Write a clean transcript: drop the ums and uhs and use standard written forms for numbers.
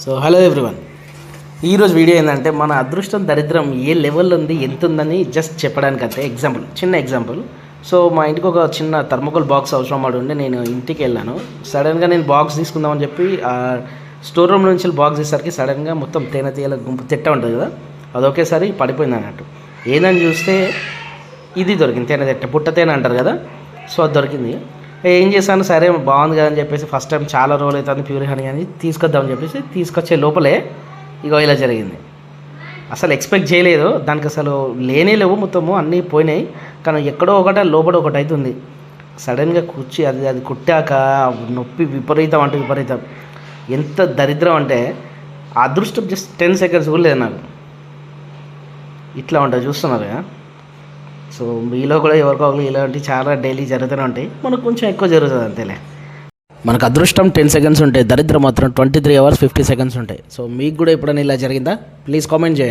So hello everyone, ఈరోజు video ఏంటంటే మన అదృష్టం దరిద్రం ఏ లెవెల్లో ఉంది ఎంత ఉందని జస్ట్ చెప్పడానికి అంతే. చిన్న ఎగ్జాంపుల్. సో మా ఇంటికి ఒక చిన్న థర్మోకోల్ బాక్స్ అవసరం పడి ఉండి నేను ఇంటికి వెళ్ళాను. సడన్గా నేను బాక్స్ తీసుకుందామని చెప్పి స్టోర్ రూమ్ నుంచి బాక్స్ తీసేసరికి సడన్గా మొత్తం తేనె తీగల గుంపు తిట్ట ఉంటుంది కదా, అది ఒకేసారి పడిపోయింది అన్నట్టు. ఏందని చూస్తే ఇది దొరికింది, తేనె తిట్ట, పుట్ట తేనె అంటారు కదా. సో అది దొరికింది. ఏం చేశాను, సరే బాగుంది కదా అని చెప్పేసి ఫస్ట్ టైం చాలా రోజులు అవుతుంది ప్యూర్ హనీ అని తీసుకొద్దామని చెప్పేసి తీసుకొచ్చే లోపలే ఇగో ఇలా జరిగింది. అసలు ఎక్స్పెక్ట్ చేయలేదు, దానికి అసలు లేనే లేవు, మొత్తము అన్నీ పోయినాయి. కానీ ఎక్కడో ఒకటి లోపల ఒకటి అవుతుంది. సడన్గా కూర్చి అది కుట్టాక నొప్పి విపరీతం అంటే విపరీతం. ఎంత దరిద్రం అంటే ఆ అదృష్టం జస్ట్ 10 seconds కూడా లేదు నాకు. ఇట్లా ఉంటుంది, చూస్తున్నారు కదా. సో మీలో కూడా ఎవరికొకరు ఇలాంటివి చాలా డైలీ జరుగుతూనే ఉంటాయి. మనకు కొంచెం ఎక్కువ జరుగుతుంది అంతేలే. మనకు అదృష్టం 10 seconds ఉంటాయి, దరిద్రం మాత్రం 23 hours 50 seconds ఉంటాయి. సో మీకు కూడా ఎప్పుడైనా ఇలా జరిగిందా? ప్లీజ్ కామెంట్ చేయండి.